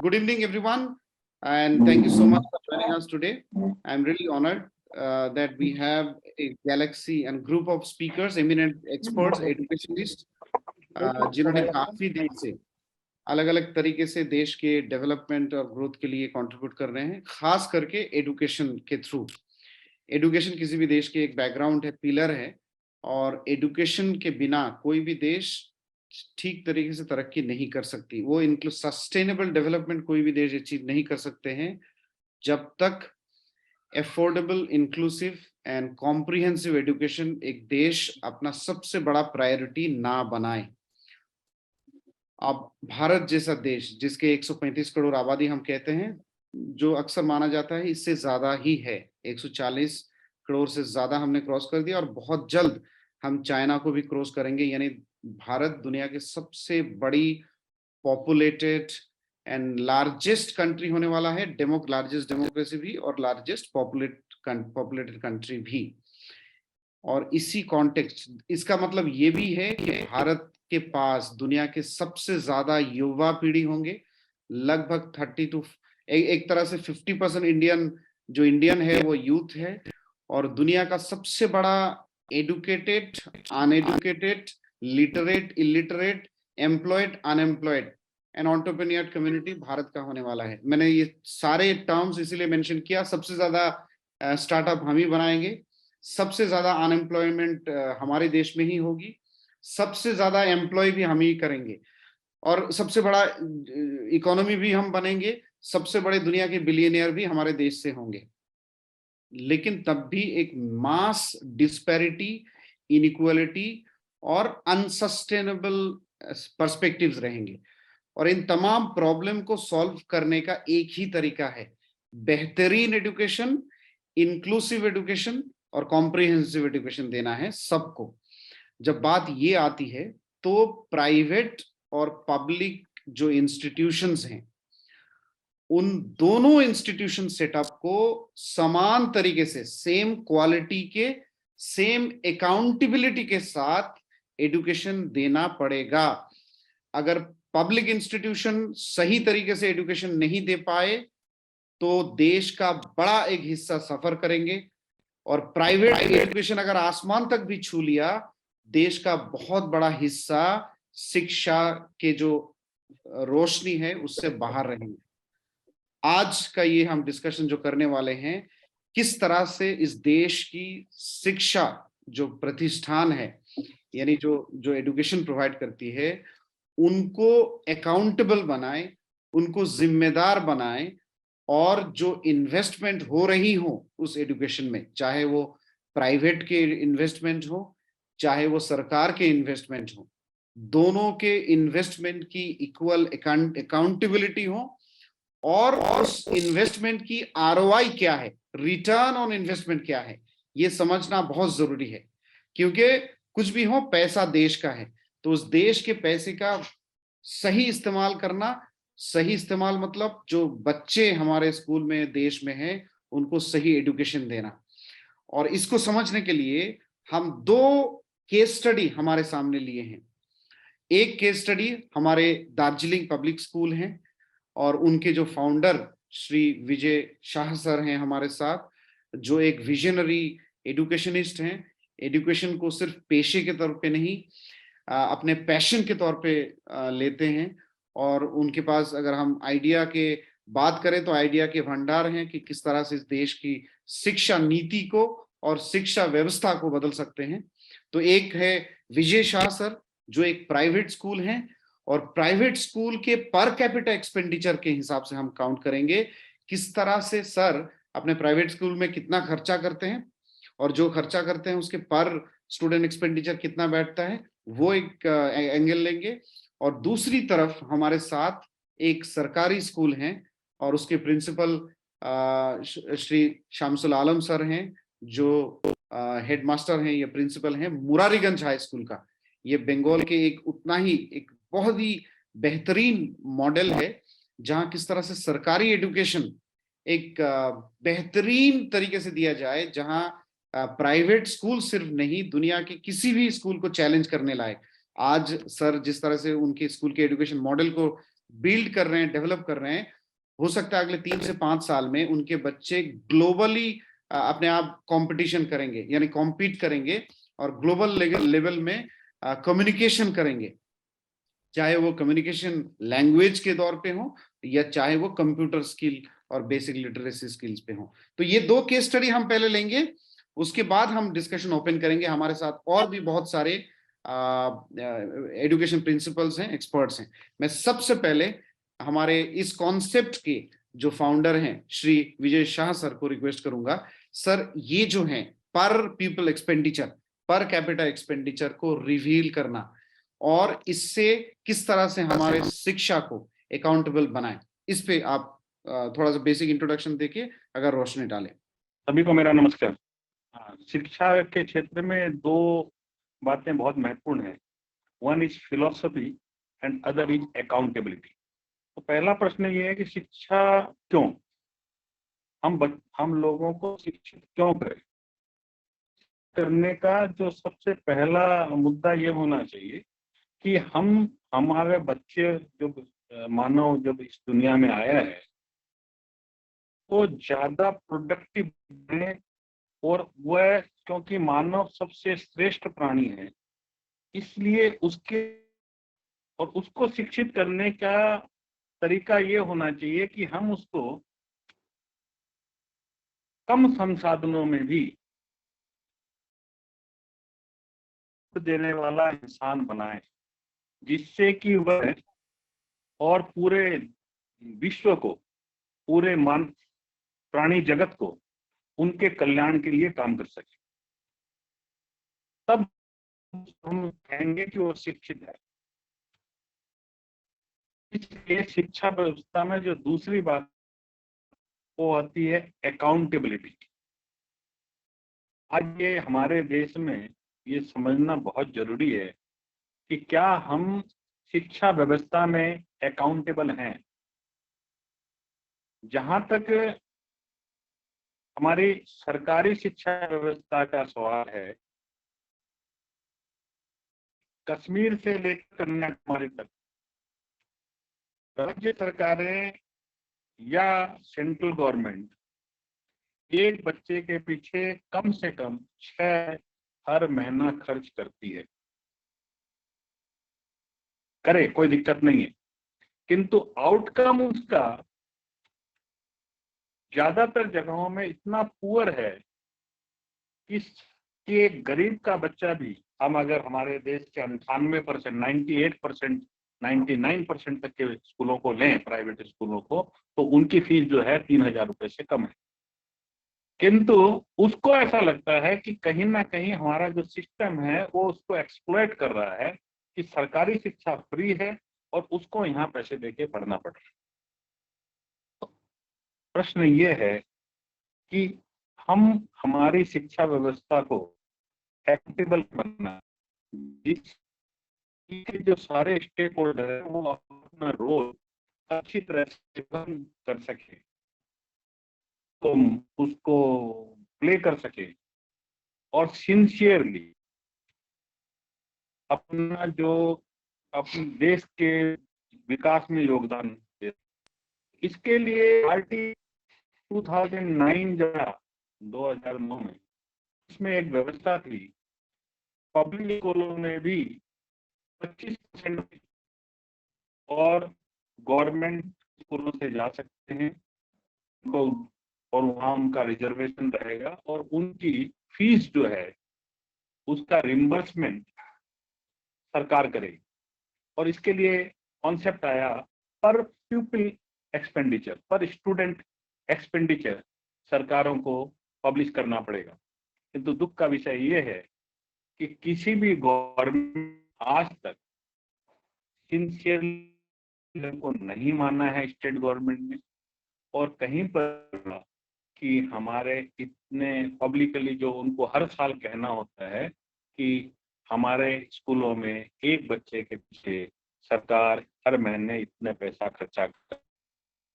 Good evening, everyone, and thank you so much for joining us today. I'm really honored that we have a galaxy and group of speakers, eminent experts, educationists, जिन्होंने काफी देर से अलग अलग तरीके से देश के डेवलपमेंट और ग्रोथ के लिए कंट्रीब्यूट कर रहे हैं, खास करके एजुकेशन के थ्रू। एजुकेशन किसी भी देश के एक बैकग्राउंड है, पिलर है, और एजुकेशन के बिना कोई भी देश ठीक तरीके से तरक्की नहीं कर सकती। वो इंक्लूड सस्टेनेबल डेवलपमेंट कोई भी देश अचीव नहीं कर सकते हैं जब तक affordable, inclusive and comprehensive education एक देश अपना सबसे बड़ा प्रायोरिटी ना बनाए। अब भारत जैसा देश, जिसके 135 करोड़ आबादी हम कहते हैं, जो अक्सर माना जाता है इससे ज्यादा ही है, 140 करोड़ से ज्यादा हमने क्रॉस कर दिया, और बहुत जल्द हम चाइना को भी क्रॉस करेंगे। यानी भारत दुनिया के सबसे बड़ी पॉपुलेटेड एंड लार्जेस्ट कंट्री होने वाला है, लार्जेस्ट डेमोक्रेसी भी और लार्जेस्ट पॉपुलेटेड कंट्री भी। और इसी कॉन्टेक्स्ट, इसका मतलब ये भी है कि भारत के पास दुनिया के सबसे ज्यादा युवा पीढ़ी होंगे, लगभग 30 टू एक तरह से 50% इंडियन है वो यूथ है, और दुनिया का सबसे बड़ा educated, uneducated, literate, illiterate, employed, unemployed and entrepreneur community Bharat का होने वाला है। मैंने ये सारे टर्म्स इसीलिए मेंशन किया। सबसे ज्यादा स्टार्टअप हम ही बनाएंगे, सबसे ज्यादा अनएम्प्लॉयमेंट हमारे देश में ही होगी, सबसे ज्यादा एम्प्लॉय भी हम ही करेंगे, और सबसे बड़ा इकोनॉमी भी हम बनेंगे, सबसे बड़े दुनिया के बिलियनियर भी हमारे देश से होंगे। लेकिन तब भी एक मास डिस्पैरिटी, इनइक्वालिटी और अनसस्टेनेबल पर्सपेक्टिव्स रहेंगे। और इन तमाम प्रॉब्लम को सॉल्व करने का एक ही तरीका है, बेहतरीन एजुकेशन, इंक्लूसिव एजुकेशन और कॉम्प्रिहेंसिव एजुकेशन देना है सबको। जब बात ये आती है तो प्राइवेट और पब्लिक जो इंस्टीट्यूशंस हैं, उन दोनों इंस्टीट्यूशन सेटअप को समान तरीके से, सेम क्वालिटी के, सेम अकाउंटेबिलिटी के साथ एजुकेशन देना पड़ेगा। अगर पब्लिक इंस्टीट्यूशन सही तरीके से एजुकेशन नहीं दे पाए तो देश का बड़ा एक हिस्सा सफर करेंगे, और प्राइवेट एजुकेशन अगर आसमान तक भी छू लिया, देश का बहुत बड़ा हिस्सा शिक्षा के जो रोशनी है उससे बाहर रहेंगे। आज का ये हम डिस्कशन जो करने वाले हैं, किस तरह से इस देश की शिक्षा जो प्रतिष्ठान है, यानी जो एजुकेशन प्रोवाइड करती है, उनको अकाउंटेबल बनाए, उनको जिम्मेदार बनाए, और जो इन्वेस्टमेंट हो रही हो उस एजुकेशन में, चाहे वो प्राइवेट के इन्वेस्टमेंट हो, चाहे वो सरकार के इन्वेस्टमेंट हो, दोनों के इन्वेस्टमेंट की इक्वल अकाउंटेबिलिटी हो, और उस इन्वेस्टमेंट की आरओआई क्या है, रिटर्न ऑन इन्वेस्टमेंट क्या है, ये समझना बहुत जरूरी है। क्योंकि कुछ भी हो, पैसा देश का है, तो उस देश के पैसे का सही इस्तेमाल करना, सही इस्तेमाल मतलब जो बच्चे हमारे स्कूल में, देश में हैं, उनको सही एजुकेशन देना। और इसको समझने के लिए हम दो केस स्टडी हमारे सामने लिए हैं। एक केस स्टडी हमारे दार्जिलिंग पब्लिक स्कूल हैं, और उनके जो फाउंडर श्री विजय शाह सर हैं हमारे साथ, जो एक विजनरी एजुकेशनिस्ट हैं। एजुकेशन को सिर्फ पेशे के तौर पे नहीं, अपने पैशन के तौर पे लेते हैं, और उनके पास अगर हम आइडिया के बात करें तो आइडिया के भंडार हैं कि किस तरह से इस देश की शिक्षा नीति को और शिक्षा व्यवस्था को बदल सकते हैं। तो एक है विजय शाह सर, जो एक प्राइवेट स्कूल है, और प्राइवेट स्कूल के पर कैपिटा एक्सपेंडिचर के हिसाब से हम काउंट करेंगे किस तरह से सर अपने प्राइवेट स्कूल में कितना खर्चा करते हैं, और जो खर्चा करते हैं उसके पर स्टूडेंट एक्सपेंडिचर कितना बैठता है, वो एक एंगल लेंगे। और दूसरी तरफ हमारे साथ एक सरकारी स्कूल है, और उसके प्रिंसिपल श्री शामसुल आलम सर हैं, जो हेडमास्टर हैं या प्रिंसिपल हैं मुरारीगंज हाई स्कूल का। ये बंगाल के एक उतना ही एक बहुत ही बेहतरीन मॉडल है, जहां किस तरह से सरकारी एजुकेशन एक बेहतरीन तरीके से दिया जाए, जहां प्राइवेट स्कूल सिर्फ नहीं, दुनिया के किसी भी स्कूल को चैलेंज करने लायक। आज सर जिस तरह से उनके स्कूल के एजुकेशन मॉडल को बिल्ड कर रहे हैं, डेवलप कर रहे हैं, हो सकता है अगले 3 से 5 साल में उनके बच्चे ग्लोबली अपने आप कंपटीशन करेंगे, यानी कॉम्पीट करेंगे और ग्लोबल लेवल में कम्युनिकेशन करेंगे, चाहे वो कम्युनिकेशन लैंग्वेज के दौर पे हो या चाहे वो कंप्यूटर स्किल और बेसिक लिटरेसी स्किल्स पे हो। तो ये 2 केस स्टडी हम पहले लेंगे, उसके बाद हम डिस्कशन ओपन करेंगे। हमारे साथ और भी बहुत सारे एजुकेशन प्रिंसिपल्स हैं, एक्सपर्ट्स हैं। मैं सबसे पहले हमारे इस कॉन्सेप्ट के जो फाउंडर हैं श्री विजय शाह सर को रिक्वेस्ट करूंगा। सर, ये जो है पर people expenditure, per capita expenditure को रिवील करना और इससे किस तरह से हमारे शिक्षा को अकाउंटेबल बनाएं, इस पे आप थोड़ा सा बेसिक इंट्रोडक्शन देके अगर रोशनी डालें। सभी को मेरा नमस्कार। शिक्षा के क्षेत्र में 2 बातें बहुत महत्वपूर्ण है। One is philosophy and other is accountability. तो पहला प्रश्न ये है कि शिक्षा क्यों, हम लोगों को शिक्षित क्यों करें। करने का जो सबसे पहला मुद्दा ये होना चाहिए कि हमारे बच्चे जब मानव जब इस दुनिया में आया है वो ज्यादा प्रोडक्टिव बने, और वह क्योंकि मानव सबसे श्रेष्ठ प्राणी है इसलिए उसको शिक्षित करने का तरीका ये होना चाहिए कि हम उसको कम संसाधनों में भी देने वाला इंसान बनाए, जिससे कि वह और पूरे विश्व को, पूरे प्राणी जगत को उनके कल्याण के लिए काम कर सके। तब हम कहेंगे कि वो शिक्षित है। इसलिए शिक्षा व्यवस्था में जो दूसरी बात वो आती है अकाउंटेबिलिटी। आज ये हमारे देश में ये समझना बहुत जरूरी है कि क्या हम शिक्षा व्यवस्था में अकाउंटेबल हैं। जहां तक हमारी सरकारी शिक्षा व्यवस्था का सवाल है, कश्मीर से लेकर कन्याकुमारी तक राज्य सरकारें या सेंट्रल गवर्नमेंट एक बच्चे के पीछे कम से कम 6 हर महीना खर्च करती है। करे, कोई दिक्कत नहीं है, किंतु आउटकम उसका ज्यादातर जगहों में इतना पुअर है कि एक गरीब का बच्चा भी, हम अगर हमारे देश के 98%, 98%, 99% तक के स्कूलों को लें, प्राइवेट स्कूलों को, तो उनकी फीस जो है 3,000 रुपए से कम है। किंतु उसको ऐसा लगता है कि कहीं ना कहीं हमारा जो सिस्टम है वो उसको एक्सप्लॉइट कर रहा है कि सरकारी शिक्षा फ्री है और उसको यहाँ पैसे देके पढ़ना पड़ रहा है। तो प्रश्न ये है कि हम हमारी शिक्षा व्यवस्था को एक्सेसिबल बनना, जिसके जो सारे स्टेक होल्डर है वो अपना रोल अच्छी तरह से कर सके, तो उसको प्ले कर सके और सिंसियरली अपना जो अपने देश के विकास में योगदान दे। इसके लिए पार्टी 2009 जब 2009 में इसमें एक व्यवस्था थी, पब्लिक स्कूलों में भी 25% और गवर्नमेंट स्कूलों से जा सकते हैं तो, और वहां उनका रिजर्वेशन रहेगा और उनकी फीस जो है उसका रिम्बर्समेंट सरकार करेगी। और इसके लिए कॉन्सेप्ट आया पर प्यूपिल एक्सपेंडिचर, पर स्टूडेंट एक्सपेंडिचर सरकारों को पब्लिश करना पड़ेगा। किंतु दुख का विषय ये है कि किसी भी गवर्नमेंट आज तक सिंसियरली को नहीं माना है स्टेट गवर्नमेंट ने, और कहीं पर कि हमारे इतने पब्लिकली जो उनको हर साल कहना होता है कि हमारे स्कूलों में एक बच्चे के पीछे सरकार हर महीने इतने पैसा खर्चा करता है।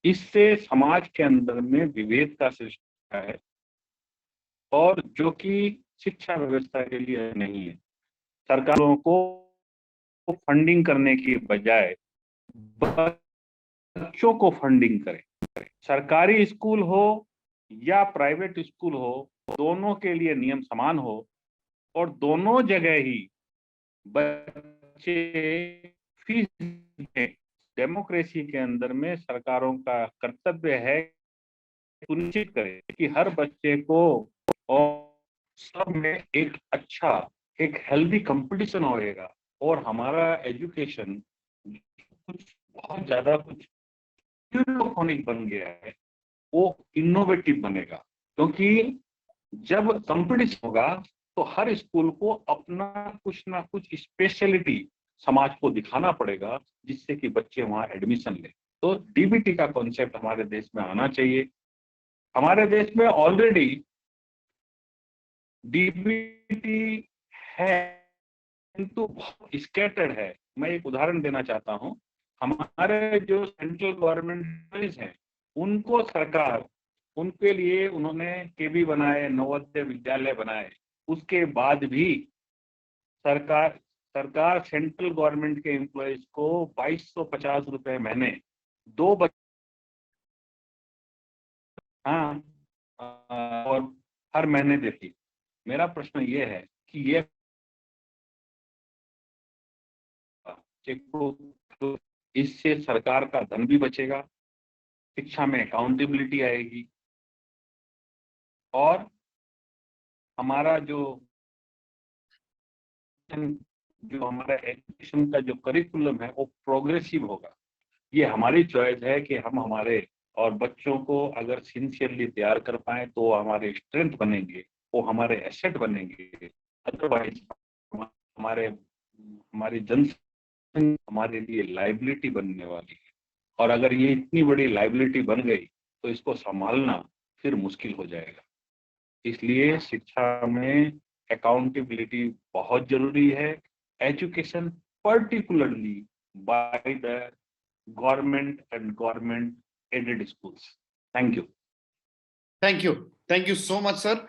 इससे समाज के अंदर में विभेद का सृष्टि है और जो कि शिक्षा व्यवस्था के लिए नहीं है। सरकारों को फंडिंग करने की बजाय बच्चों को फंडिंग करें। सरकारी स्कूल हो या प्राइवेट स्कूल हो, दोनों के लिए नियम समान हो और दोनों जगह ही बच्चे फीस दें। डेमोक्रेसी के अंदर में सरकारों का कर्तव्य है सुनिश्चित करें कि हर बच्चे को और सब में एक अच्छा, एक हेल्दी कंपटीशन होएगा और हमारा एजुकेशन कुछ बहुत ज्यादा कुछ यूनिफॉर्मिक बन गया है, वो इनोवेटिव बनेगा। क्योंकि जब कंपटीशन होगा तो हर स्कूल को अपना कुछ ना कुछ स्पेशलिटी समाज को दिखाना पड़ेगा, जिससे कि बच्चे वहां एडमिशन ले। तो डीबीटी का कॉन्सेप्ट हमारे देश में आना चाहिए। हमारे देश में ऑलरेडी डीबीटी है किंतु बहुत स्कैटर्ड है। मैं एक उदाहरण देना चाहता हूं। हमारे जो सेंट्रल गवर्नमेंट हैं, उनको सरकार, उनके लिए उन्होंने केबी बनाए, नवोदय विद्यालय बनाए, उसके बाद भी सरकार सरकार सेंट्रल गवर्नमेंट के एम्प्लॉयज को 2250 रुपए महीने दो बच्चे, हाँ, और हर महीने देती। मेरा प्रश्न ये है कि ये तो इससे सरकार का धन भी बचेगा, शिक्षा में अकाउंटेबिलिटी आएगी और हमारा जो हमारा एजुकेशन का जो करिकुलम है वो प्रोग्रेसिव होगा। ये हमारी चॉइस है कि हम हमारे और बच्चों को अगर सिंसियरली तैयार कर पाए तो हमारे स्ट्रेंथ बनेंगे, वो हमारे एसेट बनेंगे। अदरवाइज हमारे हमारी जनसंख्या हमारे लिए लाइबिलिटी बनने वाली है और अगर ये इतनी बड़ी लाइबिलिटी बन गई तो इसको संभालना फिर मुश्किल हो जाएगा। इसलिए शिक्षा में अकाउंटेबिलिटी बहुत जरूरी है। Education particularly by the government and government aided schools. Thank you. Thank you so much sir.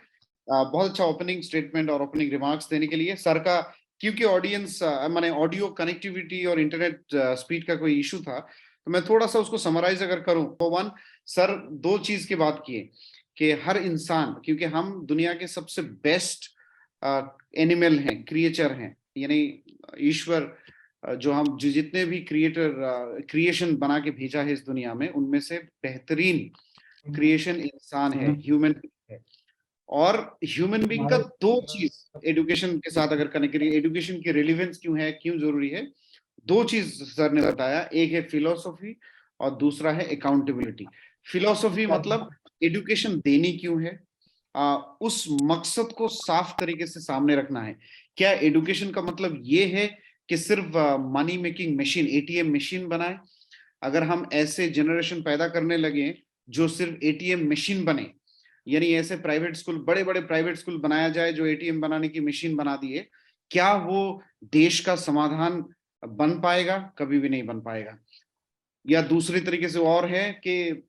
बहुत अच्छा ओपनिंग स्टेटमेंट और ओपनिंग रिमार्क्स देने के लिए सर का। क्योंकि ऑडियंस माने ऑडियो कनेक्टिविटी और इंटरनेट स्पीड का कोई इशू था, तो मैं थोड़ा सा उसको समराइज अगर करूं तो वन, सर दो चीज की बात किए कि हर इंसान, क्योंकि हम दुनिया के सबसे बेस्ट एनिमल हैं, क्रिएचर हैं, यानी ईश्वर जो हम जो जितने भी क्रिएशन बना के भेजा है इस दुनिया में, उनमें से बेहतरीन क्रिएशन इंसान है, ह्यूमन है। और ह्यूमन बीइंग का दो चीज एजुकेशन के साथ अगर कनेक्ट करिए, एजुकेशन की रिलेवेंस क्यों है, क्यों जरूरी है, दो चीज सर ने बताया। एक है फिलोसॉफी और दूसरा है अकाउंटेबिलिटी। फिलोसॉफी मतलब एजुकेशन देनी क्यों है, उस मकसद को साफ तरीके से सामने रखना है। क्या एजुकेशन का मतलब ये है कि सिर्फ money making machine, ATM machine बनाए? अगर हम ऐसे जनरेशन पैदा करने लगे जो सिर्फ एटीएम मशीन बने, यानी ऐसे प्राइवेट स्कूल, बड़े बड़े प्राइवेट स्कूल बनाया जाए जो एटीएम बनाने की मशीन बना दिए, क्या वो देश का समाधान बन पाएगा? कभी भी नहीं बन पाएगा। या दूसरी तरीके से और है कि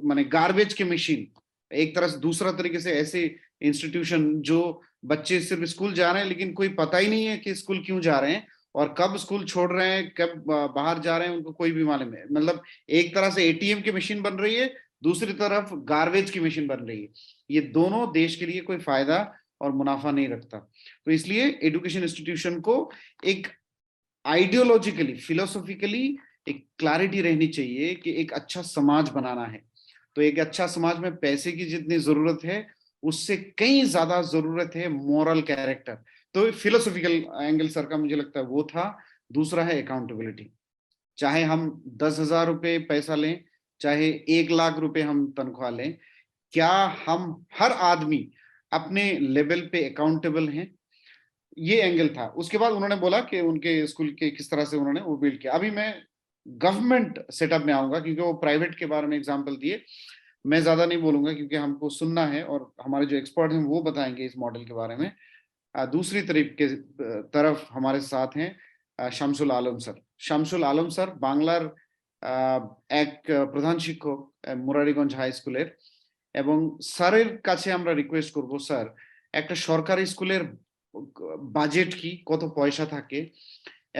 माने गार्बेज की मशीन, एक तरह से दूसरा तरीके से ऐसे इंस्टीट्यूशन जो बच्चे सिर्फ स्कूल जा रहे हैं लेकिन कोई पता ही नहीं है कि स्कूल क्यों जा रहे हैं और कब स्कूल छोड़ रहे हैं, कब बाहर जा रहे हैं, उनको कोई भी मालूम है। मतलब एक तरह से एटीएम की मशीन बन रही है, दूसरी तरफ गार्बेज की मशीन बन रही है। ये दोनों देश के लिए कोई फायदा और मुनाफा नहीं रखता। तो इसलिए एजुकेशन इंस्टीट्यूशन को एक आइडियोलॉजिकली, फिलोसॉफिकली एक क्लैरिटी रहनी चाहिए कि एक अच्छा समाज बनाना है। तो एक अच्छा समाज में पैसे की जितनी जरूरत है, उससे कहीं ज्यादा जरूरत है मोरल कैरेक्टर। तो फिलोसॉफिकल एंगल सर का मुझे लगता है वो था। दूसरा है अकाउंटेबिलिटी। चाहे हम 10,000 रुपए पैसा लें, चाहे 1 लाख रुपए हम तनख्वाह लें, क्या हम हर आदमी अपने लेवल पे अकाउंटेबल हैं? ये एंगल था। उसके बाद उन्होंने बोला कि उनके स्कूल के किस तरह से उन्होंने वो बिल्ड किया। अभी मैं गवर्नमेंट सेटअप में आऊंगा क्योंकि वो प्राइवेट के बारे में एग्जांपल दिए। मैं ज्यादा नहीं बोलूंगा क्योंकि हमको सुनना है और हमारे जो एक्सपर्ट हैं वो बताएंगे इस मॉडल के बारे में। दूसरी तरफ हमारे साथ हैं শামসুল আলম স্যার। শামসুল আলম স্যার বাংলার এক প্রধান শিক্ষক মুরারীগঞ্জ হাই স্কুলের। এবং স্যারের কাছে আমরা রিকোয়েস্ট করব, স্যার একটা সরকারি স্কুলের বাজেট কি, কত পয়সা থাকে,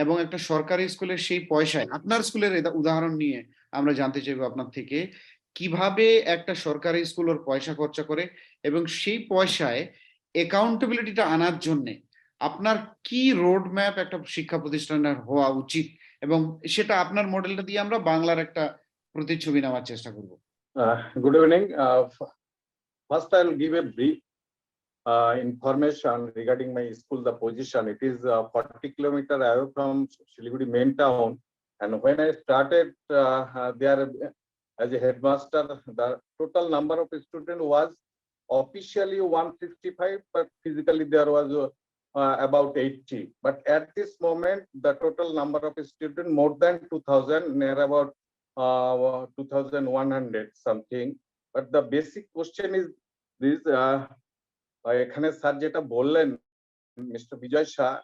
এবং একটা সরকারি স্কুলের সেই পয়সায় আপনার স্কুলের উদাহরণ নিয়ে আমরা জানতে চাইবো আপনার থেকে কিভাবে একটা সরকারি স্কুল ওর পয়সা খরচা করে এবং সেই পয়সায় অ্যাকাউন্টেবিলিটিটা আনার জন্য আপনার কি রোড ম্যাপ একটা শিক্ষা প্রতিষ্ঠানের হওয়া উচিত, এবং সেটা আপনার মডেলটা দিয়ে আমরা বাংলার একটা প্রতিচ্ছবি নেওয়ার চেষ্টা করব। Good evening. First, I will give a brief information regarding my school, the position. It is 40 kilometers away from Siliguri main town. And when I started there as a headmaster, the total number of students was officially 165, but physically there was about 80. But at this moment, the total number of students more than 2,000, near about 2,100 something. But the basic question is this: এখানে sir যেটা বললেন, mister Vijay Shah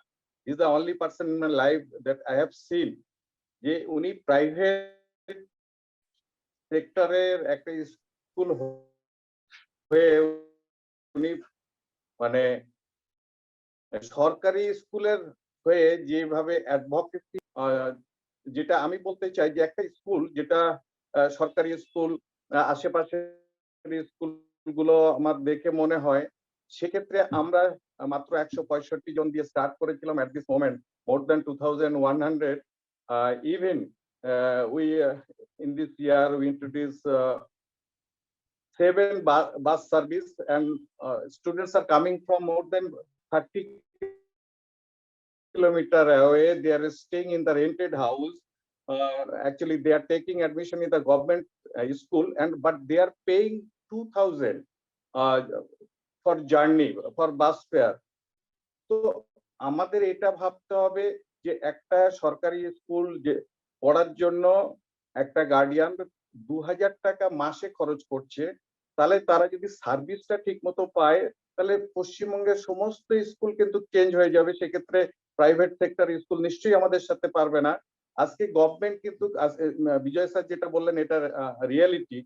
is the only person in my life that I have seen যে উনি private সেক্টরের একটা school হয়ে উনি মানে সরকারি স্কুলের হয়ে যেভাবে অ্যাডভোকেসি, যেটা আমি বলতে চাই যে একটা স্কুল যেটা সরকারি স্কুল, আশেপাশে স্কুলগুলো আমার দেখে মনে হয় সেক্ষেত্রে আমরা মাত্র 165 জন দিয়ে স্টার্ট করেছিলাম। At this moment more than 2,100, even we in this year we introduced 7 bus service, and students are coming from more than 30 kilometers away. They are staying in the rented house. Actually they are taking admission in the government school, and but they are paying 2,000 for journey, for bus fare. তো আমাদের এটা ভাবতে হবে যে একটা সরকারি school যে পড়ার জন্য একটা গার্ডিয়ান 2,000 টাকা মাসে খরচ করছে, তাহলে তারা যদি সার্ভিসটা ঠিক মতো পায় তাহলে পশ্চিমবঙ্গের সমস্ত স্কুল কিন্তু চেঞ্জ হয়ে যাবে। সেক্ষেত্রে প্রাইভেট সেক্টর স্কুল নিশ্চয়ই আমাদের সাথে পারবে না। আজকে গভর্নমেন্ট কিন্তু বিজয় স্যার যেটা বললেন এটা রিয়ালিটি,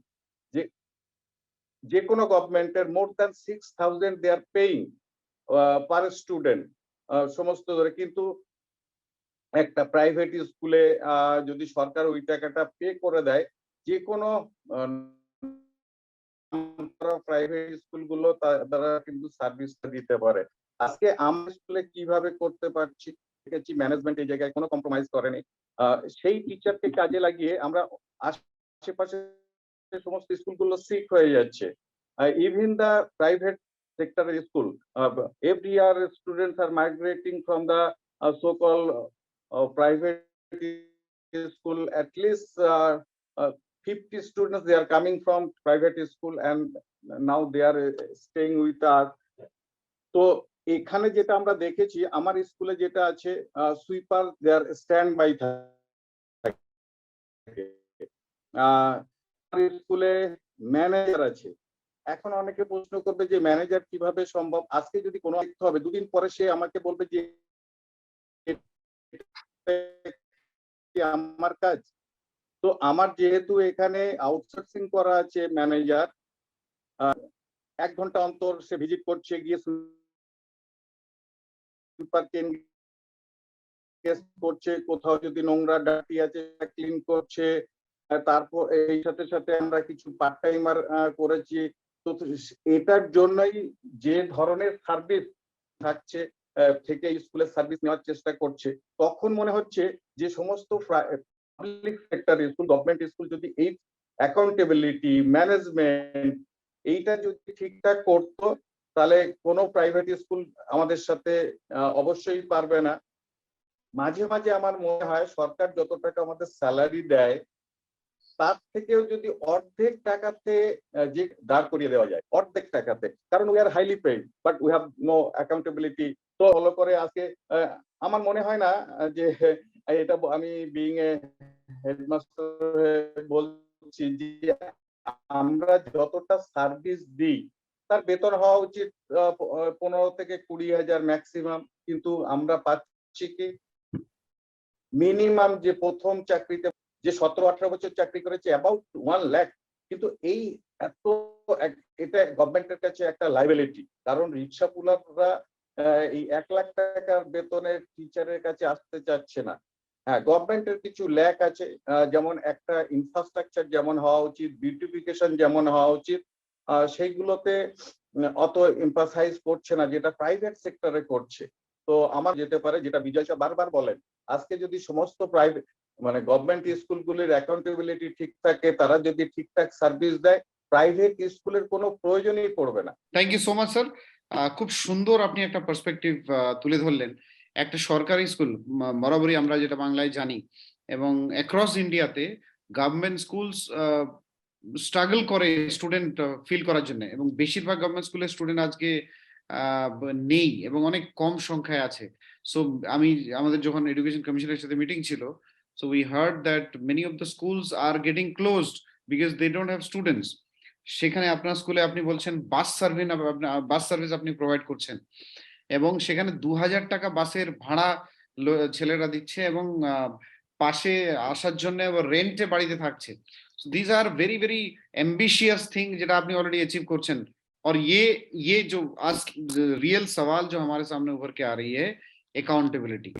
যে কোনো গভর্নমেন্টের more than 6,000 they are paying per student সমস্ত ধরে, কিন্তু একটা প্রাইভেট স্কুলে যদি সরকার ওই টাকাটা পে করে দেয়, যে কোনো প্রাইভেট স্কুলগুলো তারা কিন্তু সার্ভিসটা দিতে পারে। আজকে আমরা স্কুলে কিভাবে করতে পারছি, দেখেছি ম্যানেজমেন্ট এই জায়গায় কোনো কম্প্রোমাইজ করেনি। সেই টিচারকে কাজে লাগিয়ে আমরা আশেপাশে সমস্ত স্কুলগুলো সিক হয়ে যাচ্ছে। Even the private sector school, every year students are migrating from the so-called private school. At least 50 students they are coming from private school, and now they are staying with us. তো এখানে যেটা আমরা দেখেছি, আমার স্কুলে যেটা আছে sweeper they are stand by থাকে, স্কুলে ম্যানেজার আছে। এখন অনেকে প্রশ্ন করবে যে ম্যানেজার কিভাবে সম্ভব? আজকে যদি কোনো দেখতে হবে, দুদিন পরে সে আমাকে বলবে যে আমার কাজ। তো আমার যেহেতু এখানে আউটসোর্সিং করা আছে ম্যানেজার, 1 ঘন্টা অন্তর সে ভিজিট করছে, গিয়ে সুইপারকে করছে, কোথাও যদি নোংরা ডাটি আছে ক্লিন করছে। তারপর এই সাথে সাথে আমরা কিছু পার্ট টাইমার করেছি। তো এটার জন্যই যে ধরনের সার্ভিস থাকছে থেকে স্কুলের সার্ভিস নেওয়ার চেষ্টা করছে, তখন মনে হচ্ছে যে সমস্ত public sector school, government school যদি এই অ্যাকাউন্টেবিলিটি ম্যানেজমেন্ট এইটা যদি ঠিকঠাক করতো, তাহলে কোনো প্রাইভেট স্কুল আমাদের সাথে অবশ্যই পারবে না। মাঝে মাঝে আমার মনে হয় সরকার যত টাকা আমাদের স্যালারি দেয় তার থেকেও যদি অর্ধেক টাকাতে যে দাঁড় করিয়ে দেওয়া যায়, অর্ধেক টাকাতে, কারণ we are highly paid but we have no accountability. তো ফলো করে আজকে আমার মনে হয় না যে এটা আমি বিইং এ হেডমাস্টার বলছি যে আমরা যতটা সার্ভিস দিই তার বেতন হওয়া উচিত 15 থেকে 20,000 ম্যাক্সিমাম, কিন্তু আমরা পাচ্ছি কি মিনিমাম যে প্রথম চাকরিতে যে 17-18 বছর চাকরি করেছে অ্যাবাউট 1 লাখ, কিন্তু এই এত এটা গভর্নমেন্টের কাছে একটা লাইবিলিটি। কারণ রিক্সা পুলাররা এই 1 লাখ টাকার বেতনের টিচারের কাছে আসতে চাচ্ছে না। হ্যাঁ, গভর্নমেন্টের কিছু ল্যাক আছে, যেমন একটা ইনফ্রাস্ট্রাকচার যেমন হওয়া উচিত, বিউটিফিকেশন যেমন হওয়া উচিত, সেইগুলোতে অত এমফাসাইজ করছে না, যেটা প্রাইভেট সেক্টরে করছে। তো আমার যেতে পারে, যেটা বিজয় সাহেব বারবার বলেন, আজকে যদি সমস্ত প্রাইভেট মানে গভর্নমেন্ট স্কুলগুলির অ্যাকাউন্টেবিলিটি ঠিক থাকে, তারা যদি ঠিকঠাক সার্ভিস দেয়, প্রাইভেট স্কুলের কোনো প্রয়োজনই পড়বে না। Thank you so much sir. খুব সুন্দর আপনি একটা পার্সপেক্টিভ তুলে ধরলেন। একটা সরকারি স্কুল বরাবরই আমরা যেটা বাংলায় জানি এবং অ্যাক্রস ইন্ডিয়াতে গভর্নমেন্ট স্কুলস স্ট্রাগল করে স্টুডেন্ট ফিল করার জন্য, এবং বেশিরভাগ গভর্নমেন্ট স্কুলের স্টুডেন্ট আজকে নেই এবং অনেক কম সংখ্যায় আছে। সো আমাদের যখন এডুকেশন কমিশনের সাথে মিটিং ছিল, so we heard that many of the schools are getting closed because they don't have students. সেখানে আপনার স্কুলে আপনি বলছেন বাস সার্ভিস আপনি প্রোভাইড করছেন, এবং সেখানে 2000 টাকা বাসের ভাড়া ছেলেরা দিচ্ছে, এবং পাশে আসার জন্য রেন্টে বাড়িতে থাকছে। These are very very ambitious thing যেটা আপনি অলরেডি अचीव করছেন। और ये जो आज रियल सवाल जो हमारे सामने उभर के आ रही है, अकाउंटेबिलिटी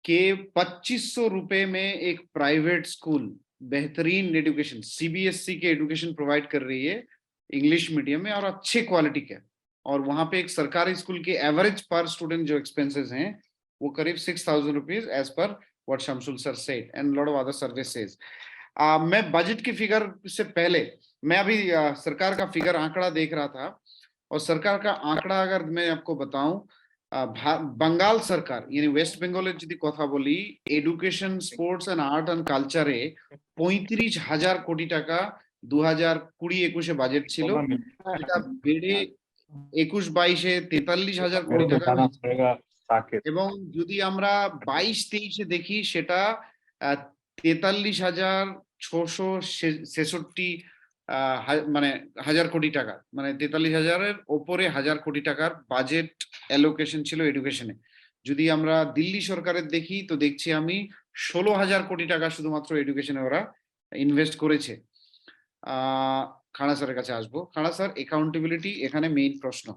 के 2500 रुपए में एक प्राइवेट स्कूल बेहतरीन एजुकेशन सीबीएसई के एजुकेशन प्रोवाइड कर रही है इंग्लिश मीडियम में और अच्छे क्वालिटी के, और वहां पे एक सरकारी स्कूल के एवरेज पर स्टूडेंट जो एक्सपेंसेस हैं वो करीब 6000 rupees as per what Shamsul sir said and lot of other services. मैं बजट की फिगर से पहले मैं अभी सरकार का फिगर आंकड़ा देख रहा था, और सरकार का आंकड़ा अगर मैं आपको बताऊं, बंगाल सरकार यानी वेस्ट बेंगलेर যদি কথা বলি, education sports and art and কালচারে 35,000 কোটি টাকা 2020-21 বাজেট ছিল, এটা বেড়ে 21-22-এ 43,000 কোটি টাকা হয়েছে, এবং যদি আমরা 22-23-এ দেখি সেটা 43,666 মানে হাজার কোটি টাকা, মানে 43,000-এর ওপরে হাজার কোটি টাকার বাজেট অ্যালোকেশন ছিল এডুকেশনে। যদি আমরা দিল্লি সরকারের দেখি তো দেখছি আমি 16,000 কোটি টাকা শুধুমাত্র এডুকেশনে ওরা ইনভেস্ট করেছে। খাড়া স্যারের কাছে আসবো। খাড়া স্যার, অ্যাকাউন্টেবিলিটি এখানে মেইন প্রশ্ন।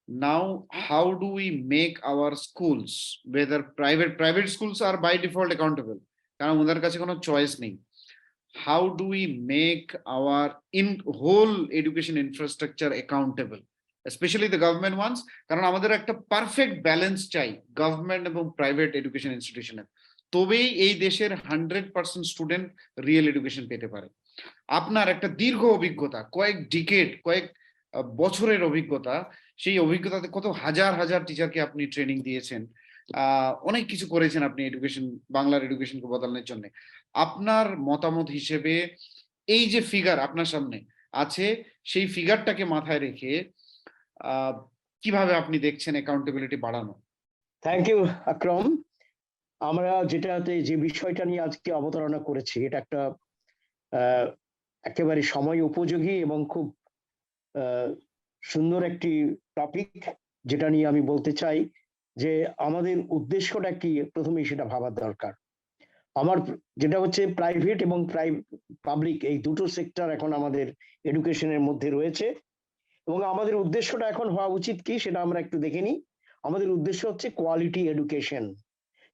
Now, how do we make our schools, whether private schools are by default accountable, কারণ ওদের কাছে কোনো চয়েস নেই। How do we make our whole education infrastructure accountable, especially the government ones? কারণ আমাদের একটা পারফেক্ট ব্যালেন্স চাই গভর্নমেন্ট এবং প্রাইভেট এডুকেশন ইনস্টিটিউশনের, তবেই এই দেশের 100% স্টুডেন্ট রিয়েল এডুকেশন পেতে পারে। আপনার একটা দীর্ঘ অভিজ্ঞতা, কয়েক ডিকেড, কয়েক বছরের অভিজ্ঞতা, সেই অভিজ্ঞতাতে কত হাজার হাজার টিচারকে আপনি ট্রেনিং দিয়েছেন, অনেক কিছু করেছেন আপনি এডুকেশন, বাংলার এডুকেশনকে বদলানোর জন্য। আপনার মতামত হিসেবে এই যে ফিগার আপনার সামনে আছে, সেই ফিগারটাকে মাথায় রেখে কিভাবে আপনি দেখছেন অ্যাকাউন্টেবিলিটি বাড়ানো? থ্যাংক ইউ আকরম। আমরা যেটাতে যে বিষয়টা নিয়ে আজকে অবতারণা করেছি, এটা একটা একেবারে সময় উপযোগী এবং খুব সুন্দর একটি টপিক, যেটা নিয়ে আমি বলতে চাই যে আমাদের উদ্দেশ্যটা কি প্রথমেই সেটা ভাবার দরকার। আমার যেটা হচ্ছে প্রাইভেট এবং পাবলিক এই দুটো সেক্টর এখন আমাদের এডুকেশনের মধ্যে রয়েছে, এবং আমাদের উদ্দেশ্যটা এখন হওয়া উচিত কি সেটা আমরা একটু দেখে নিই। আমাদের উদ্দেশ্য হচ্ছে কোয়ালিটি এডুকেশন,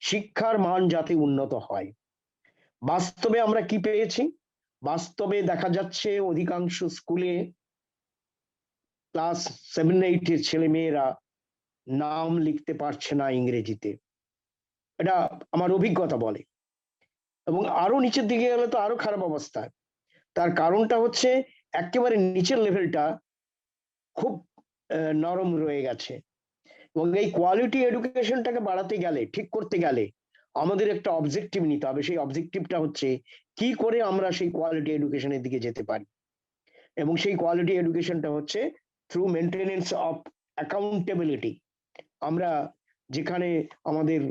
শিক্ষার মান যাতে উন্নত হয়। বাস্তবে আমরা কি পেয়েছি? বাস্তবে দেখা যাচ্ছে অধিকাংশ স্কুলে ক্লাস 7-8 ছেলে মেয়েরা নাম লিখতে পারছে না ইংরেজিতে, এটা আমার অভিজ্ঞতা বলে। এবং আরো নিচের দিকে গেলে তো আরো খারাপ অবস্থা। তার কারণটা হচ্ছে একেবারে নিচের লেভেলটা খুব নরম রয়ে গেছে। এবং এই কোয়ালিটি এডুকেশনটাকে বাড়াতে গেলে, ঠিক করতে গেলে আমাদের একটা অবজেক্টিভ নিতে হবে। সেই অবজেক্টিভটা হচ্ছে কি করে আমরা সেই কোয়ালিটি এডুকেশনের দিকে যেতে পারি, এবং সেই কোয়ালিটি এডুকেশনটা হচ্ছে থ্রু মেনটেনেন্স অফ অ্যাকাউন্টেবিলিটি। আমরা যেখানে আমাদের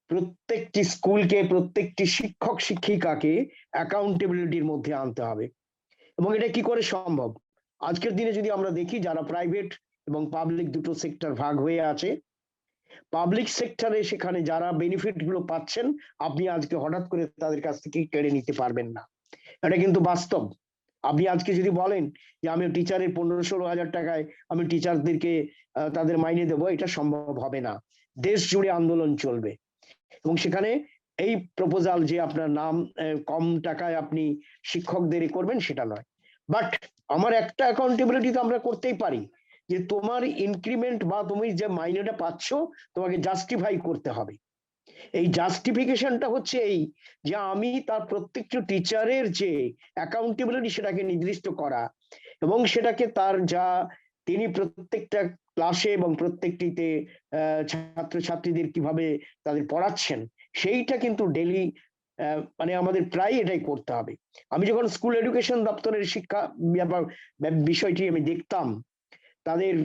প্রত্যেকটি স্কুলকে, প্রত্যেকটি শিক্ষক শিক্ষিকাকে অ্যাকাউন্টেবিলিটির মধ্যে আনতে হবে। এবং এটা কি করে সম্ভব? আজকের দিনে যদি আমরা দেখি, যারা প্রাইভেট এবং পাবলিক দুটো সেক্টর ভাগ হয়ে আছে, পাবলিক সেক্টরে সেখানে যারা বেনিফিট গুলো পাচ্ছেন, আপনি আজকে হঠাৎ করে তাদের কাছ থেকে কেড়ে নিতে পারবেন না। এটা কিন্তু বাস্তব। আপনি আজকে যদি বলেন যে আমি টিচারের 15-16 হাজার টাকায় আমি টিচারদেরকে তাদের মাইনে দেবো, এটা সম্ভব হবে না। দেশ জুড়ে আন্দোলন চলবে। এবং সেখানে এই প্রপোজাল যে আপনার নাম কম টাকায় আপনি শিক্ষকদের করবেন সেটা নয়। বাট আমার একটা অ্যাকাউন্টেবিলিটি তো আমরা করতেই পারি, যে তোমার ইনক্রিমেন্ট বা তুমি যে মাইনেটা পাচ্ছ তোমাকে জাস্টিফাই করতে হবে। এই জাস্টিফিকেশনটা হচ্ছে এই যে আমি তার প্রত্যেকটি টিচারের যে অ্যাকাউন্টেবিলিটি সেটাকে নির্দিষ্ট করা, এবং সেটাকে তার যা তিনি প্রত্যেকটা ক্লাসে এবং প্রত্যেকটিতে ছাত্রছাত্রীদের কিভাবে তাদের পড়াচ্ছেন সেইটা কিন্তু ডেলি মানে আমাদের প্রায় এটাই করতে হবে। আমি যখন স্কুল এডুকেশন দপ্তরের শিক্ষা বিষয়টি আমি দেখতাম, তাদের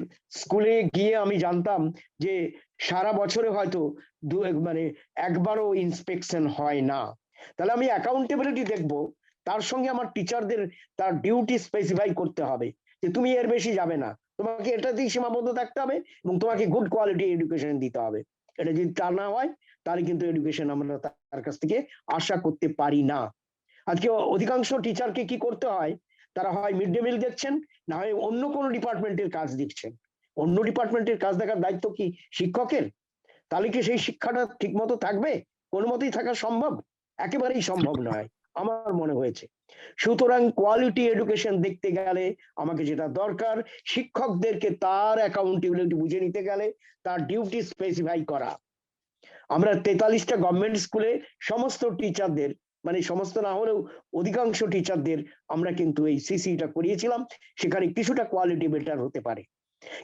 স্কুলে গিয়ে আমি জানতাম যে সারা বছরে হয়তো মানে একবারও ইন্সপেকশন হয় না। তাহলে আমি অ্যাকাউন্টেবিলিটি দেখবো, তার সঙ্গে আমার টিচারদের তার ডিউটি স্পেসিফাই করতে হবে যে তুমি এর বেশি যাবে না, তোমাকে এটাতেই সীমাবদ্ধ থাকতে হবে এবং তোমাকে গুড কোয়ালিটি এডুকেশন দিতে হবে। এটা যদি তা না হয় তাহলে কিন্তু এডুকেশন আমরা তার কাছ থেকে আশা করতে পারি না। আজকে অধিকাংশ টিচারকে কি করতে হয়, তারা হয় মিড ডে মিল দেখছেন, না হয় অন্য কোনো ডিপার্টমেন্টের কাজ দেখছেন। অন্য ডিপার্টমেন্টের কাজ দেখার দায়িত্ব কি শিক্ষকের? তাহলে কি সেই শিক্ষাটা ঠিক মতো থাকবে? কোনো মতেই থাকা সম্ভব? একেবারেই সম্ভব নয় আমার মনে হয়েছে। সুতরাং কোয়ালিটি এডুকেশন দেখতে গেলে আমাকে যেটা দরকার, শিক্ষকদেরকে তার অ্যাকাউন্টেবিলিটি বুঝে নিতে গেলে তার ডিউটি স্পেসিফাই করা। আমরা 43টা গভর্নমেন্ট স্কুলে সমস্ত টিচারদের, মানে সমস্ত না হলেও অধিকাংশ টিচারদের আমরা কিন্তু এই সিসিটা করিয়েছিলাম, সেখানে কিছুটা কোয়ালিটি বেটার হতে পারে।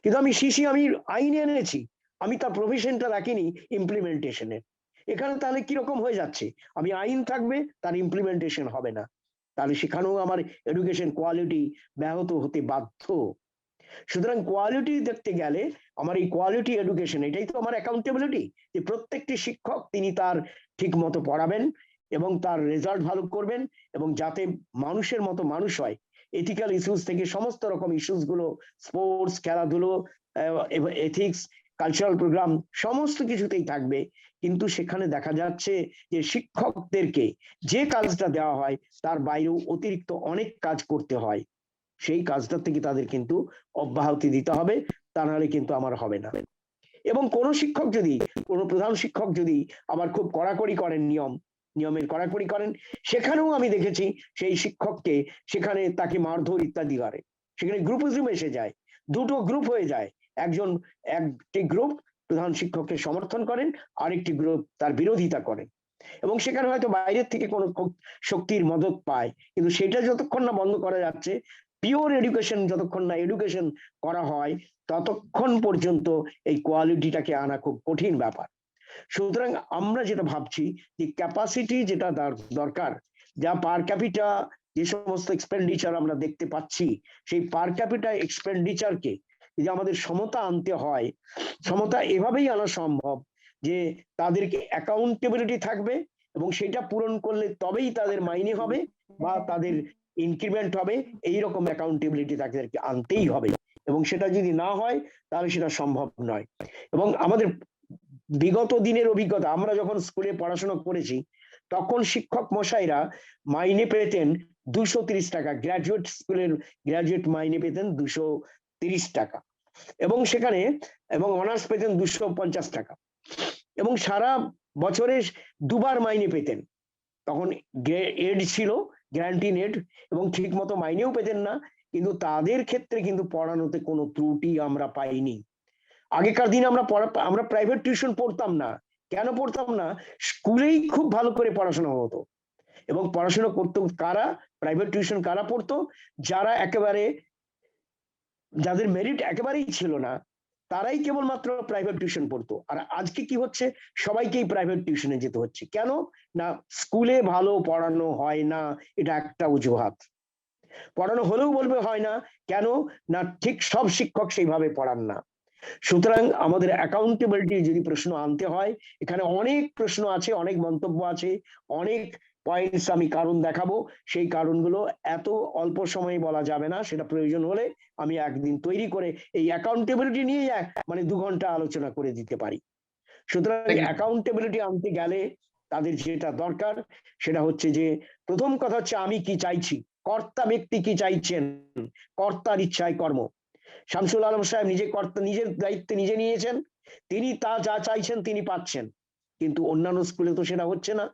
কিন্তু আমি সিসি আমি আইনে এনেছি, আমি তার প্রভিশনটা রাখিনি ইমপ্লিমেন্টেশনের। এখানে তাহলে কিরকম হয়ে যাচ্ছে, আমি আইন থাকবে তার ইমপ্লিমেন্টেশন হবে না, তাহলে সেখানেও আমার এডুকেশন কোয়ালিটি ব্যাহত হতে বাধ্য। সুতরাং কোয়ালিটি দেখতে গেলে আমার এই কোয়ালিটি এডুকেশন, এটাই তো আমার অ্যাকাউন্টেবিলিটি, যে প্রত্যেকটি শিক্ষক তিনি তার ঠিক মতো পড়াবেন এবং তার রেজাল্ট ভালো করবেন, এবং যাতে মানুষের মতো মানুষ হয়, এথিক্যাল ইস্যুস থেকে সমস্ত রকম ইস্যুস গুলো, স্পোর্টস, খেলাধুলো, এথিক্স, কালচারাল প্রোগ্রাম সমস্ত কিছুতেই থাকবে। কিন্তু সেখানে দেখা যাচ্ছে যে শিক্ষকদেরকে যে কাজটা দেওয়া হয় তার বাইরেও অতিরিক্ত অনেক কাজ করতে হয়, সেই কাজটা থেকে তাদের কিন্তু অব্যাহতি দিতে হবে, তা নাহলে কিন্তু আমার হবে না। এবং কোন শিক্ষক যদি, কোন প্রধান শিক্ষক যদি আবার খুব কড়াকড়ি করেন, নিয়মের কড়াকড়ি করেন, সেখানেও আমি দেখেছি সেই শিক্ষককে সেখানে তাকে মারধর ইত্যাদি করে, সেখানে গ্রুপিজম এসে যায়, দুটো গ্রুপ হয়ে যায়, একটি গ্রুপ প্রধান শিক্ষককে সমর্থন করেন, আরেকটি গ্রুপ তার বিরোধিতা করেন, এবং সেখানে হয়তো বাইরের থেকে কোনো শক্তির মদত পায়, কিন্তু সেটা যতক্ষণ না বন্ধ করা যাচ্ছে, পিওর এডুকেশন যতক্ষণ না এডুকেশন করা হয়, ততক্ষণ পর্যন্ত এই কোয়ালিটিটাকে আনা খুব কঠিন ব্যাপার। সুতরাং আমরা যেটা ভাবছি যে ক্যাপাসিটি যেটা দরকার, যা পার ক্যাপিটা যে সমস্ত এক্সপেন্ডিচার আমরা দেখতে পাচ্ছি, সেই পার ক্যাপিটা এক্সপেন্ডিচারকে যে আমাদের সমতা আনতে হয়, সমতা এভাবেই আনা সম্ভব যে তাদেরকে অ্যাকাউন্টেবিলিটি থাকবে, এবং সেটা পূরণ করলে তবেই তাদের মাইনে হবে বা তাদের ইনক্রিমেন্ট হবে। এইরকম অ্যাকাউন্টেবিলিটি তাদেরকে আনতেই হবে, এবং সেটা যদি না হয় তাহলে সেটা সম্ভব নয়। এবং আমাদের বিগত দিনের অভিজ্ঞতা, আমরা যখন স্কুলে পড়াশোনা করেছি তখন শিক্ষক মশাইরা মাইনে পেতেন 230 টাকা, গ্রাজুয়েট স্কুলের গ্রাজুয়েট মাইনে পেতেন 230 টাকা, এবং সেখানে এবং অনার্স পেতেন 250 টাকা, এবং সারা বছরে দুবার মাইনে পেতেন। তখন এড ছিল, গ্যারান্টি নেড, এবং ঠিক মতো মাইনেও পেতেন না, কিন্তু তাদের ক্ষেত্রে কিন্তু পড়ানোতে কোনো ত্রুটি আমরা পাইনি। আগেকার দিন আমরা প্রাইভেট টিউশন পড়তাম না। কেন পড়তাম না? স্কুলেই খুব ভালো করে পড়াশোনা হতো, এবং পড়াশোনা করতো কারা, প্রাইভেট টিউশন কারা পড়তো, যারা একেবারে, যাদের মেরিট একেবারেই ছিল না, তারাই কেবলমাত্র প্রাইভেট টিউশন পড়তো। আর আজকে কি হচ্ছে, সবাইকেই প্রাইভেট টিউশনে যেতে হচ্ছে। কেন না? স্কুলে ভালো পড়ানো হয় না, এটা একটা অজুহাত। পড়ানো হলেও বলবে হয় না, কেন না ঠিক সব শিক্ষক সেইভাবে পড়ান না। সুতরাং আমাদের অ্যাকাউন্টেবিলিটি যদি প্রশ্ন আনতে হয়, এখানে অনেক প্রশ্ন আছে, অনেক মন্তব্য আছে, অনেক পয়েন্টস আমি কারণ দেখাবো, সেই কারণগুলো এত অল্প সময়ে বলা যাবে না, সেটা প্রয়োজন হলে আমি একদিন তৈরি করে এই অ্যাকাউন্টেবিলিটি নিয়ে মানে 2 ঘন্টা আলোচনা করে দিতে পারি। সুতরাং অ্যাকাউন্টেবিলিটি আনতে গেলে তাদের যেটা দরকার সেটা হচ্ছে যে, প্রথম কথা হচ্ছে আমি কি চাইছি, কর্তা ব্যক্তি কি চাইছেন, কর্তার ইচ্ছায় কর্ম। শামসুল আলম সাহেব নিজের দায়িত্ব নিজে নিয়েছেন, তিনি তা যা চাইছেন তিনি পাচ্ছেন, কিন্তু অন্যান্য স্কুলে তো সেটা হচ্ছে না।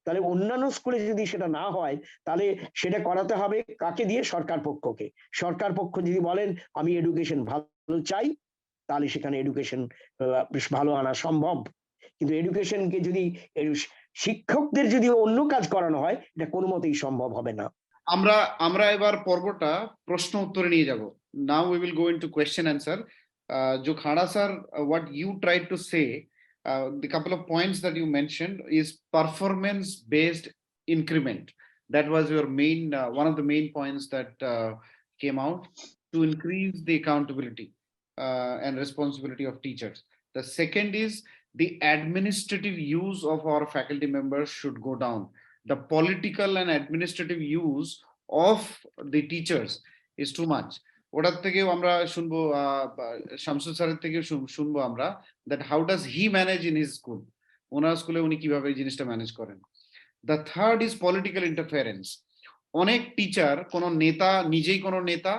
তাহলে অন্যান্য স্কুলে যদি সেটা না হয় তাহলে সেটা করাতে হবে কাকে দিয়ে? সরকার পক্ষকে। সরকার পক্ষ যদি বলেন আমি এডুকেশন ভালো চাই, তাহলে সেখানে এডুকেশন বেশ ভালো আনা সম্ভব। কিন্তু এডুকেশনকে যদি শিক্ষকদের যদি অন্য কাজ করানো হয়, এটা কোনো মতেই সম্ভব হবে না। আমরা আমরা এবার পর্বটা প্রশ্ন উত্তরে নিয়ে যাব। Now we will go into question answer. जो खाड़ा sir, what you tried to say, the couple of points that you mentioned is performance based increment. That was your main one of the main points that came out to increase the accountability and responsibility of teachers. The second is the administrative use of our faculty members should go down. The political and administrative use of the teachers is too much. ওটার থেকেও আমরা শুনবো, শামসুল স্যারের থেকেও শুনবো আমরা that how does he manage in his school, ওনার স্কুলে উনি কিভাবে এই জিনিসটা ম্যানেজ করেন। The third is political interference. অনেক টিচার কোন নেতা, নিজেই কোন নেতা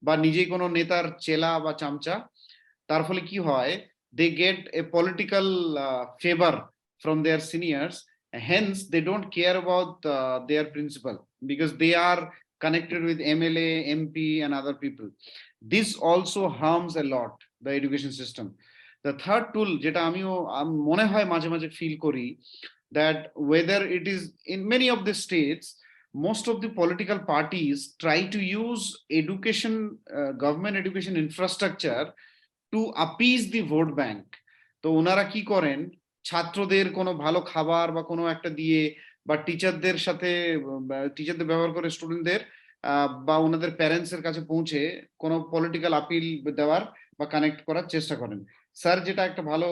বা নিজেই কোন নেতার চেলা বা চামচা, তার ফলে কি হয়, they get a political favor from their seniors, hence they don't care about their principal because they are connected with MLA, MP and other people. This also harms a lot the education system. The third tool যেটা আমিও মনে হয় মাঝে মাঝে feel করি, that whether it is in many of the states, most of the political parties try to use education, government education infrastructure to appease the vote bank. তো ওনারা কি করেন, ছাত্রদের কোনো ভালো খাবার বা কোনো একটা দিয়ে বা টিচারদের সাথে টিচারদের ব্যবহার করে স্টুডেন্টদের বা ওনাদের প্যারেন্টস এর কাছে পৌঁছে কোনো পলিটিক্যাল আপিল দেওয়ার বা কানেক্ট করার চেষ্টা করেন। স্যার যেটা একটা ভালো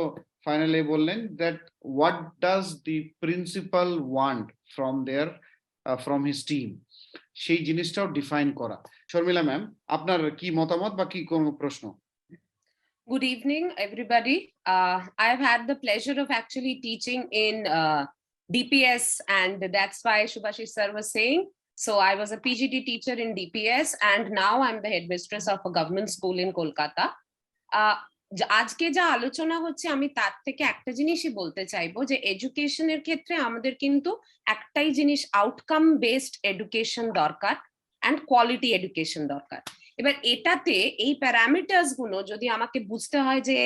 ফাইনালে বললেন, that what does the principal want from their from his team, সেই জিনিসটাও ডিফাইন করা। শর্মিলা ম্যাম, আপনার কি মতামত বা কি কোনো প্রশ্ন? Good evening, everybody. I've had the pleasure of actually teaching in DPS, and that's why Shubhashish sir was saying. So I was a PGD teacher in DPS, and now I'm the headmistress of a government school in Kolkata. আজকে যা আলোচনা হচ্ছে আমি তার থেকে একটা জিনিসই বলতে চাইবো যে এডুকেশনের ক্ষেত্রে আমাদের কিন্তু একটাই জিনিস, আউটকাম বেসড এডুকেশন দরকার অ্যান্ড কোয়ালিটি এডুকেশন দরকার। এবার এটাতে এই প্যারামিটার্স গুলো যদি আমাকে বুঝতে হয় যে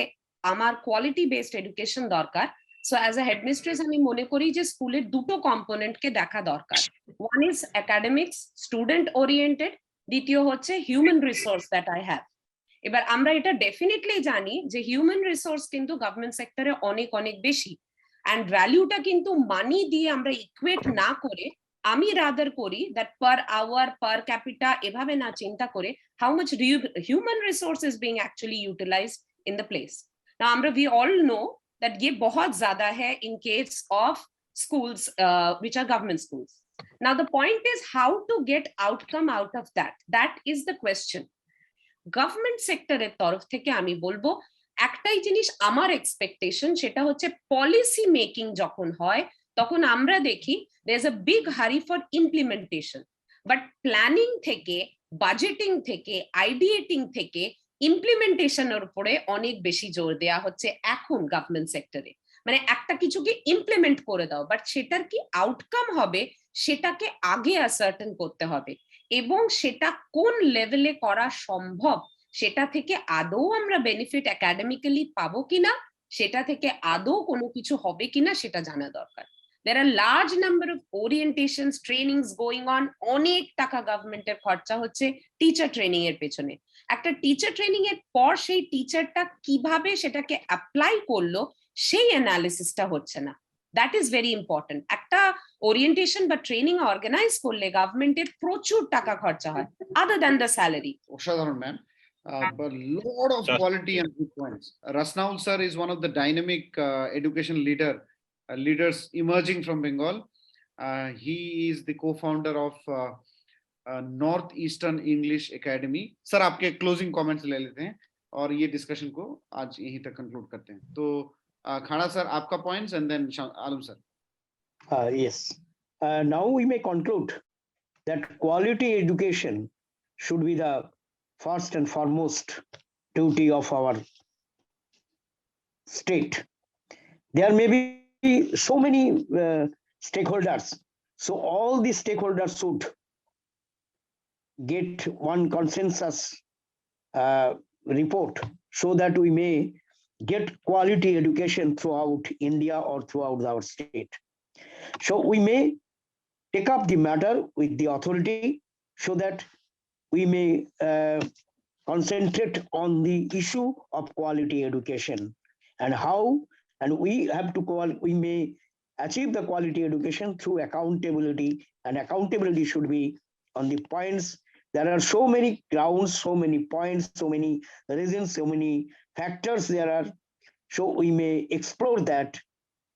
আমার কোয়ালিটি বেসড এডুকেশন দরকার, সো অ্যাজ আ হেডমিস্ট্রেস আমি মনে করি যে স্কুলের দুটো কম্পোনেন্টকে দেখা দরকার। One is academics, student oriented, দ্বিতীয় হচ্ছে human resource that I have. এবার আমরা এটা ডেফিনেটলি জানি যে হিউম্যান রিসোর্স কিন্তু গভর্নমেন্ট সেক্টরে অনেক অনেক বেশি, অ্যান্ড ভ্যালুটা কিন্তু মানি দিয়ে আমরা ইকুয়েট না করে আমি রাদার করি that per hour per capita এভাবে না চিন্তা করে how much human resource is being actually utilised in the place. না আমরা উই অল নো দ্যাট ये बहुत ज्यादा है in case of schools which are government schools. Now the point is how to get outcome out of that. That is the question. Government সেক্টরের তরফ থেকে আমি বলবো একটাই জিনিস আমার এক্সপেকটেশন, সেটা হচ্ছে পলিসি মেকিং যখন হয় তখন আমরা দেখি there is a big hurry for implementation, but planning থেকে, বাজেটিং থেকে, আইডিয়েটিং থেকে ইমপ্লিমেন্টেশনের উপরে অনেক বেশি জোর দেওয়া হচ্ছে এখন গভর্নমেন্ট সেক্টরে। মানে একটা কিছুকে ইমপ্লিমেন্ট করে দাও, বাট সেটার কি আউটকাম হবে সেটাকে আগে অ্যাসার্টেন করতে হবে, এবং সেটা কোন লেভেলে করা সম্ভব, সেটা থেকে আদৌ আমরা বেনিফিট একাডেমিক্যালি পাবো কিনা, সেটা থেকে আদৌ কোনো কিছু হবে কিনা সেটা জানা দরকার। There are large number of orientations, trainings going on. অনেক টাকা গভর্নমেন্টের খরচা হচ্ছে টিচার ট্রেনিং এর পেছনে। একটা টিচার ট্রেনিং এর পর সেই টিচারটা কিভাবে সেটাকে অ্যাপ্লাই করলো সেই অ্যানালিসিসটা হচ্ছে না। That is very important. একটা ওরিয়েন্টেশন বা ট্রেনিং অর্গানাইজ করলে গভর্নমেন্টের প্রচুর টাকা খরচা হয় আদার দ্যান দ্য স্যালারি। অসাধারণ ma'am, but lot of quality and good points. Rasnaul sir is one of the dynamic education leaders emerging from Bengal. He is the co-founder of Northeastern English Academy. Sir, आपके closing comments ले लेते हैं और ये discussion को आज यहीं तक conclude करते हैं। तो खाड़ा sir, आपका points and then Alam sir. Yes. Now we may conclude that quality education should be the first and foremost duty of our state. There may be so many stakeholders. So all the stakeholders should get one consensus report so that we may get quality education throughout India or throughout our state. So we may take up the matter with the authority so that we may concentrate on the issue of quality education and how, and we have to we may achieve the quality education through accountability, and accountability should be on the points. There are so many grounds, so many points, so many reasons, so many factors there are. So we may explore that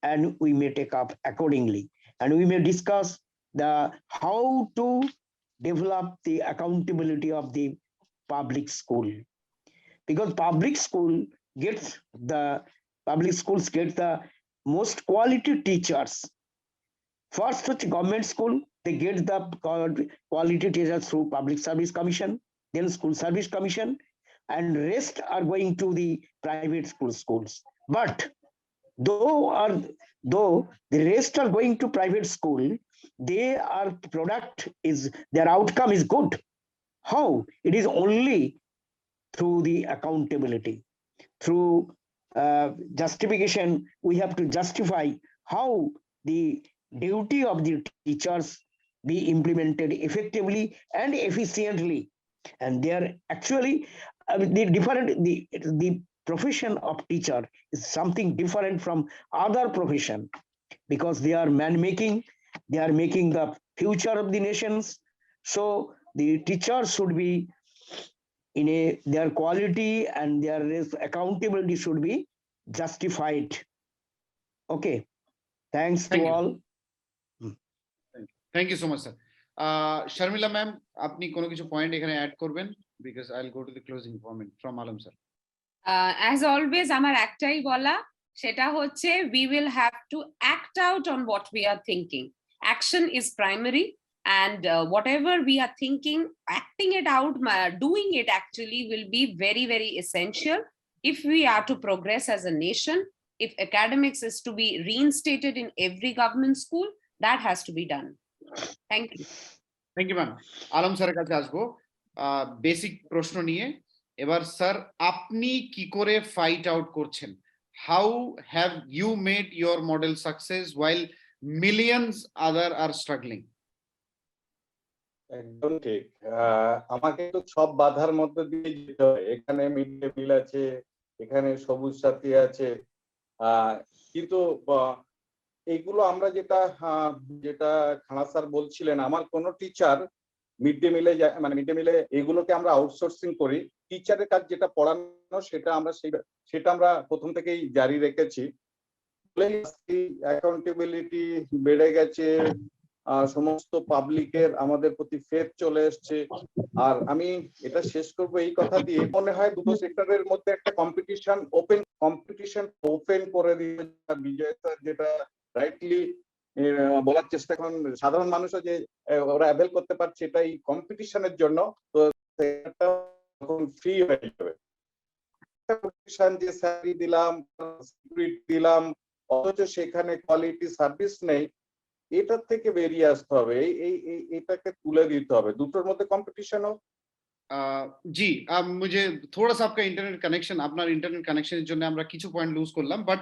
and we may take up accordingly. And we may discuss the how to develop the accountability of the public school. Because public schools get the most quality teachers. First, with government school, they get the quality teachers through Public Service Commission, then School Service Commission, and rest are going to the private schools. But though the rest are going to private school, their outcome is good. How? It is only through the accountability, through justification. We have to justify how the duty of the teachers be implemented effectively and efficiently. And they are actually the profession of teacher is something different from other profession, because they are making the future of the nations. So the teachers should be their quality and their accountability should be justified. Okay, thanks Thank to you. all. Thank you so much, sir. Sharmila ma'am, আপনি কোনো কিছু point এখানে add করবেন, because I'll go to the closing comment from Alam sir. As always, আমার একটাই বলা, সেটা হচ্ছে we will have to act out on what we are thinking. Action is primary, and whatever we are thinking, acting it out, doing it actually will be very, very essential if we are to progress as a nation. If academics is to be reinstated in every government school, that has to be done. Thank you. Thank you, ma'am. Alam স্যারের কাছে আসবো basic প্রশ্ন নিয়ে। এবার sir, আপনি কি করে fight out করছেন? How have you made your model success while millions other are struggling? একদম ঠিক। আমাকে তো সব বাধার মধ্যে দিয়ে যেতে হয়। এখানে মিড ডে মিল আছে, এখানে সবুজ সাথী আছে, কিন্তু এইগুলো আমরা যেটা খানা স্যার বলছিলেন, আমার কোন টিচার মিড ডে মিলে এগুলোকে আমরা আউটসোর্সিং করি। টিচারের কাজ যেটা পড়ানো সেটা আমরা প্রথম থেকেই জারি রেখেছি। অ্যাকাউন্টেবিলিটি বেড়ে গেছে, সমস্ত পাবলিকের আমাদের প্রতি ফেথ চলে এসছে। আর আমি এটা শেষ করবো এই কথা দিয়ে, মনে হয় দুটো সেক্টরের মধ্যে একটা কম্পিটিশন ওপেন করে দিয়ে বিজয় স্যার যেটা রাইটলি বলার চেষ্টা করেন, সাধারণ মানুষও যে ওরা অ্যাভেল করতে পারছে এটা এই কম্পিটিশনের জন্য, তো তখন ফ্রি হয়ে যাবে। যে স্যালারি দিলাম, সিকিউরিটি দিলাম, অথচ সেখানে কোয়ালিটি সার্ভিস নেই, এটার থেকে বেরিয়ে আসতে হবে, এটাকে তুলে দিতে হবে। দুটোর মধ্যে কম্পিটিশন হোক। জি, मुझे थोड़ा सा आपका इंटरनेट कनेक्शन, আপনার ইন্টারনেট কানেকশনের জন্য আমরা কিছু পয়েন্ট লুজ করলাম, but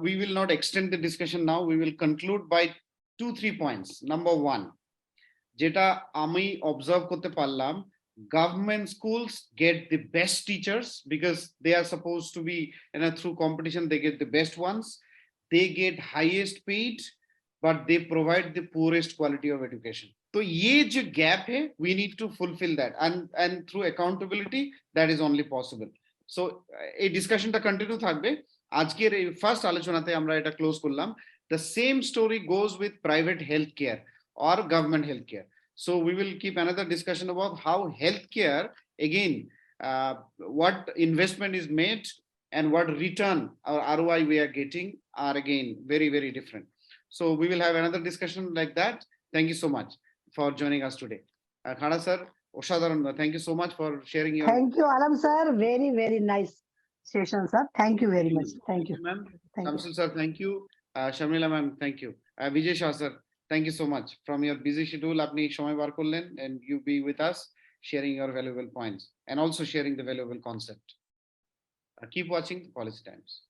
we will not extend the discussion now. We will conclude by 2-3 points. Number 1, যেটা আমি অবজার্ভ করতে পারলাম, government schools get the best teachers because they are supposed to be, through competition they get the best ones. They get highest paid, but they provide the poorest quality of education. So ये जो gap है, we need to fulfill that, and through accountability that is only possible. So এই ডিসকাশনটা continue থাকবে। আজকের এই first আলোচনাতে আমরা এটা ক্লোজ করলাম। The same story goes with private healthcare or government healthcare. So we will keep another discussion about how healthcare, again, what investment is made and what return or ROI we are getting are again very, very different. So we will have another discussion like that. Thank you so much for joining us today. Khana sir, Oshadaran, thank you so much for sharing your. Thank you, Alam sir. Very, very nice session, sir. Thank you very much. Thank you. Ma'am. Thank you. Shamsul sir, thank you. Sharmila ma'am, thank you. Vijay Shah sir, thank you so much. From your busy schedule, apni shomoy bar korlen and you be with us, sharing your valuable points and also sharing the valuable concept. Keep watching the Policy Times.